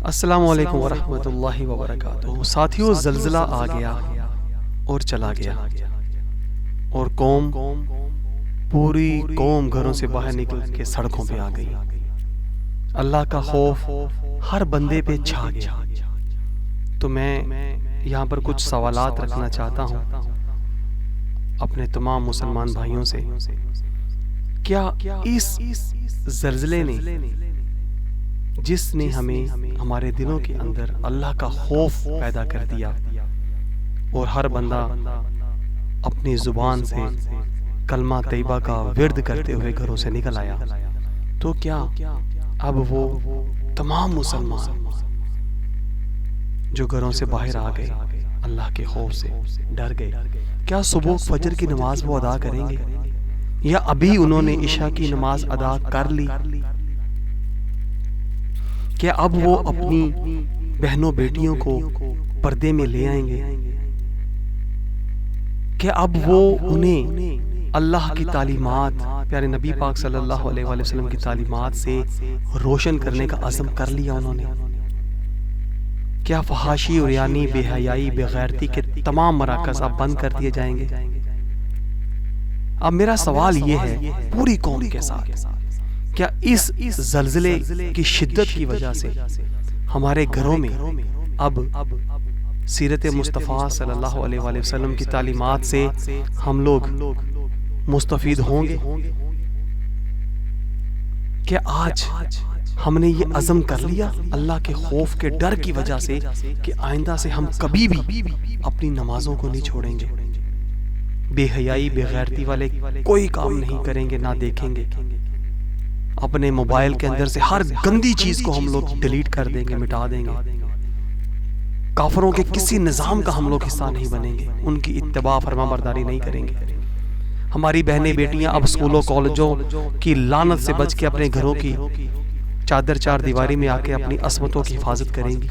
السلام علیکم ورحمۃ اللہ وبرکاتہ۔ ساتھیوں، زلزلہ آ گیا اور چلا گیا، اور پوری قوم گھروں سے باہر نکل کے سڑکوں پہ آ گئی۔ اللہ کا خوف ہر بندے پہ چھا گیا۔ تو میں یہاں پر کچھ سوالات رکھنا چاہتا ہوں اپنے تمام مسلمان بھائیوں سے۔ کیا اس زلزلے نے، جس نے ہمیں ہمارے دلوں کے اندر اللہ کا خوف پیدا کر دیا اور ہر بندہ اپنی زبان سے کلمہ طیبہ کا ورد کرتے ہوئے گھروں سے نکل آیا، تو کیا اب وہ تمام مسلمان جو گھروں سے باہر آ گئے اللہ کے خوف سے ڈر گئے، کیا صبح فجر کی نماز وہ ادا کریں گے، یا ابھی انہوں نے عشاء کی نماز ادا کر لی؟ کہ اب وہ اپنی بہنوں بیٹیوں کو پردے میں لے آئیں گے؟ کہ اب وہ انہیں اللہ کی تعلیمات، پیارے نبی پاک صلی اللہ علیہ وآلہ وسلم کی تعلیمات سے روشن کرنے کا عزم کر لیا انہوں نے؟ کیا فحاشی، عریانی، بے حیائی، بے غیرتی کے تمام مراکز اب بند کر دیے جائیں گے؟ اب میرا سوال یہ ہے پوری قوم کے ساتھ، کیا اس زلزلے کی شدت کی وجہ سے ہمارے گھروں میں اب سیرت مصطفیٰ صلی اللہ علیہ وآلہ وسلم کی تعلیمات سے ہم لوگ مستفید ہوں گے؟ کہ آج ہم نے یہ عزم کر لیا اللہ کے خوف کے ڈر کی وجہ سے کہ آئندہ سے ہم کبھی بھی اپنی نمازوں کو نہیں چھوڑیں گے، بے حیائی، بے غیرتی والے کوئی کام نہیں کریں گے، نہ دیکھیں گے، اپنے موبائل کے اندر سے ہر گندی چیز کو ہم لوگ ڈیلیٹ کر دیں گے، مٹا دیں گے، کافروں کے کسی نظام کا ہم لوگ حصہ نہیں بنیں گے، ان کی اتباع فرما برداری نہیں کریں گے۔ ہماری بہنیں بیٹیاں اب اسکولوں کالجوں کی لعنت سے بچ کے اپنے گھروں کی چادر چار دیواری میں آ کے اپنی عصمتوں کی حفاظت کریں گی۔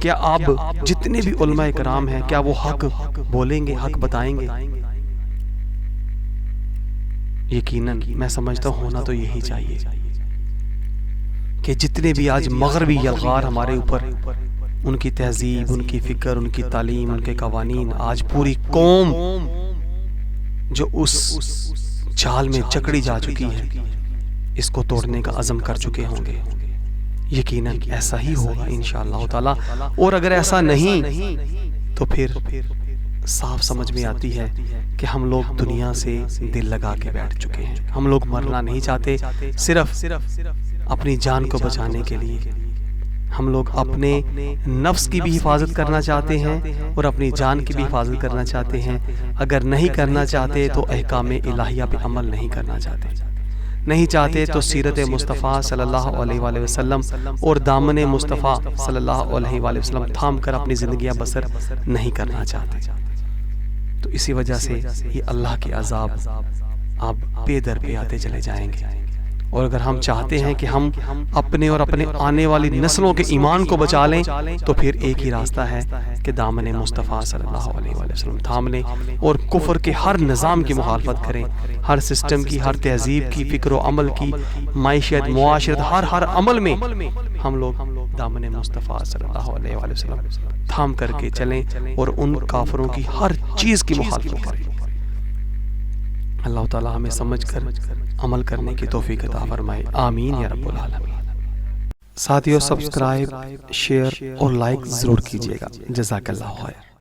کیا اب جتنے بھی علماء کرام ہیں، کیا وہ حق بولیں گے، حق بتائیں گے؟ یقیناً میں سمجھتا ہوں ہونا تو یہی چاہیے کہ جتنے بھی آج مغربی یلغار ہمارے اوپر، ان کی تہذیب، ان کی فکر، ان کی تعلیم، ان کے قوانین، آج پوری قوم جو اس جال میں جکڑی جا چکی ہے، اس کو توڑنے کا عزم کر چکے ہوں گے۔ یقیناً ایسا ہی ہوگا انشاءاللہ تعالی، اور اگر ایسا نہیں تو پھر صاف سمجھ میں آتی ہے کہ ہم لوگ دنیا سے دل لگا کے بیٹھ چکے ہیں۔ ہم لوگ مرنا نہیں چاہتے، صرف اپنی جان کو بچانے کے لیے ہم لوگ اپنے نفس کی بھی حفاظت کرنا چاہتے ہیں اور اپنی جان کی بھی حفاظت کرنا چاہتے ہیں۔ اگر نہیں کرنا چاہتے تو احکام الہیہ پہ عمل نہیں کرنا چاہتے تو سیرت مصطفیٰ صلی اللہ علیہ وآلہ وسلم اور دامن مصطفیٰ صلی اللہ علیہ وآلہ وسلم تھام کر اپنی زندگیاں بسر نہیں کرنا چاہتے۔ تو اسی وجہ سے یہ اللہ کے عذاب اب بے در پہ آتے چلے جائیں گے، اور اگر ہم چاہتے ہیں کہ ہم اپنے اور اپنے آنے والی نسلوں کے ایمان کو بچا لیں تو پھر ایک ہی راستہ ہے کہ دامن مصطفیٰ صلی اللہ علیہ وآلہ وسلم تھام لیں اور کفر کے ہر نظام کی مخالفت کریں، ہر سسٹم کی، ہر تہذیب کی، فکر و عمل کی، معیشت، معاشرت، ہر عمل میں ہم لوگ دامن مصطفیٰ صلی اللہ علیہ وآلہ وسلم تھام کر کے چلیں اور ان کافروں کی ہر چیز کی مخالفت کریں۔ اللہ تعالی ہمیں سمجھ کر عمل کرنے کی توفیق عطا فرمائے، آمین یا رب العالمین۔ ساتھیو، سبسکرائب، شیئر اور لائک ضرور کیجیے گا۔ جزاک اللہ خیر۔